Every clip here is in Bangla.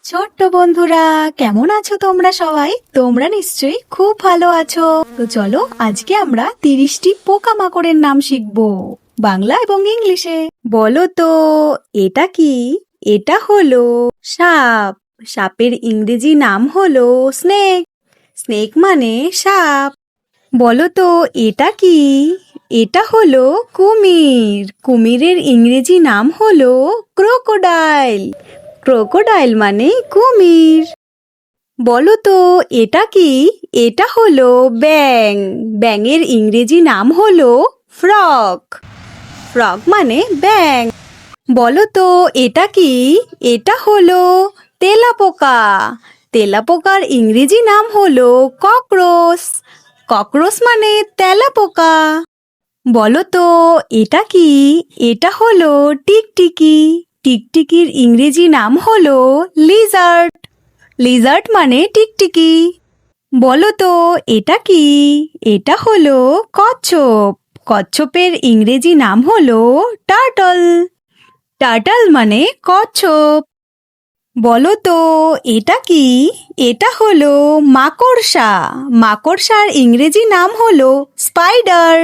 ছোট্ট বন্ধুরা, কেমন আছো তোমরা সবাই? তোমরা নিশ্চয়ই খুব ভালো আছো। তো চলো আজকে আমরা 30টি পোকামাকড়ের নাম শিখবো, বাংলা এবং ইংলিশে। বলো তো এটা কি? এটা হলো সাপ। সাপের ইংরেজি নাম হলো স্নেক। স্নেক মানে সাপ। বলো তো এটা কি? এটা হলো কুমির। কুমিরের ইংরেজি নাম হলো ক্রোকোডাইল। ক্রোকোডাইল মানে কুমির। বলো তো এটা কি? এটা হলো ব্যাঙ। ব্যাঙের ইংরেজি নাম হলো ফ্রগ। ফ্রগ মানে ব্যাঙ। বলো তো এটা কি? এটা হলো তেলাপোকা। তেলাপোকার ইংরেজি নাম হলো ককরোচ। ককরোচ মানে তেলাপোকা। বলো তো এটা কি? এটা হলো টিকটিকি। টিকটিকির ইংরেজি নাম হলো লিজার্ড। লিজার্ড মানে টিকটিকি। বলো তো এটা কি? এটা হলো কচ্ছপ। কচ্ছপের ইংরেজি নাম হলো টার্টল। টার্টল মানে কচ্ছপ। বলো তো এটা কি? এটা হলো মাকড়সা। মাকড়সার ইংরেজি নাম হলো স্পাইডার।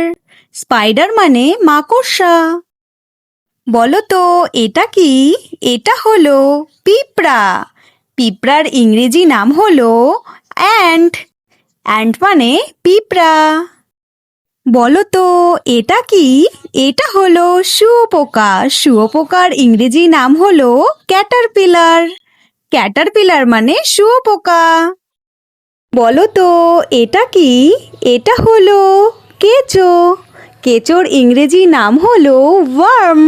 স্পাইডার মানে মাকড়সা। বলো তো এটা কি? এটা হলো পিঁপড়া। পিঁপড়ার ইংরেজি নাম হলো অ্যান্ট। অ্যান্ট মানে পিঁপড়া। বলো তো এটা কি? এটা হলো শুঁয়োপোকা। শুঁয়োপোকার ইংরেজি নাম হলো ক্যাটারপিলার। ক্যাটারপিলার মানে শুঁয়োপোকা। বলো তো এটা কি? এটা হলো কেঁচো। কেঁচোর ইংরেজি নাম হলো ওয়ার্ম।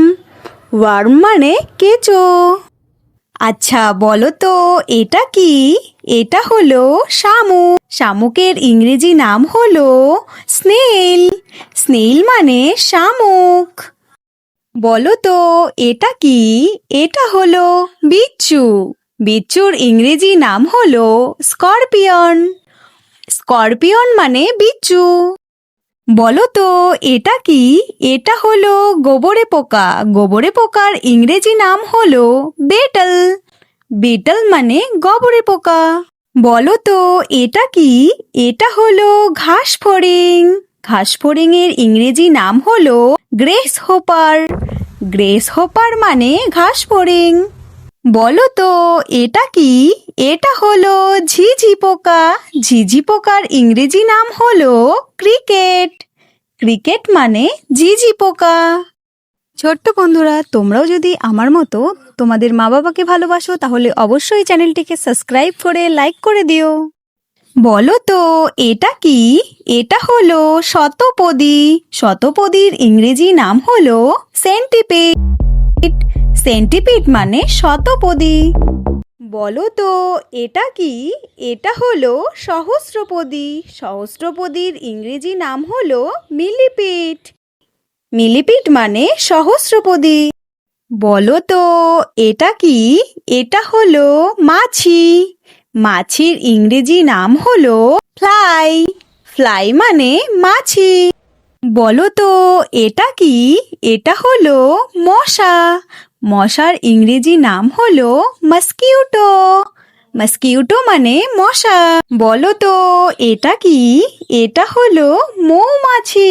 ওয়ার্ম মানে কেঁচো। আচ্ছা বলো তো এটা কি? এটা হলো শামুক। শামুকের ইংরেজি নাম হলো স্নেইল। স্নেইল মানে শামুক। বলো তো এটা কি? এটা হলো বিচ্ছু। বিচ্ছুর ইংরেজি নাম হলো স্করপিয়ন। স্করপিয়ন মানে বিচ্ছু। বলো তো এটা কি? এটা হলো গোবরে পোকা। গোবরে পোকার ইংরেজি নাম হলো বেটল। বেটল মানে গোবরে পোকা। বলো তো এটা কি? এটা হলো ঘাস ফড়িং। ঘাস ফড়িং এর ইংরেজি নাম হলো গ্রেস হোপার। গ্রেস হোপার মানে ঘাস ফড়িং। বলো তো এটা কি? এটা হলো ঝিঝি পোকা। ঝিঝি পোকার ইংরেজি নাম হলো ক্রিকেট। ক্রিকেট মানে ঝিঝি পোকা। ছোট্ট বন্ধুরা, তোমরাও যদি আমার মতো তোমাদের মা বাবাকে ভালোবাসো তাহলে অবশ্যই চ্যানেলটিকে সাবস্ক্রাইব করে লাইক করে দিও। বলো তো এটা কি? এটা হলো শতপদী। শতপদীর ইংরেজি নাম হলো সেন্টিপিড। সেন্টিপিড মানে শতপদী। বলো তো এটা কি? এটা হলো সহস্রপদী। সহস্রপদীর ইংরেজি নাম হলো মিলিপিড। মিলিপিড মানে সহস্রপদী। বলো তো এটা কি? এটা হলো মাছি। মাছির ইংরেজি নাম হলো ফ্লাই। ফ্লাই মানে মাছি। বলো তো এটা কি? এটা হলো মশা। মশার ইংরেজি নাম হলো মস্কিউটো। মস্কিউটো মানে মশা। বলো তো এটা কি? এটা হলো মৌমাছি।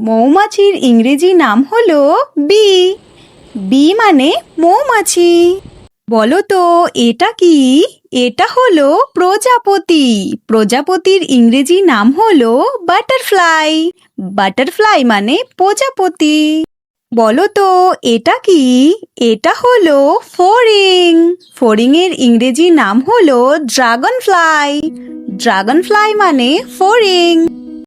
মৌমাছির ইংরেজি নাম হলো বি। বি মানে মৌমাছি। বলো তো এটা কি? এটা হলো প্রজাপতি। প্রজাপতির ইংরেজি নাম হলো বাটারফ্লাই। বাটারফ্লাই মানে প্রজাপতি। বলো তো এটা কি? এটা হলো ফড়িং। ফড়িং এর ইংরেজি নাম হলো ড্রাগন ফ্লাই। ড্রাগন ফ্লাই মানে ফড়িং।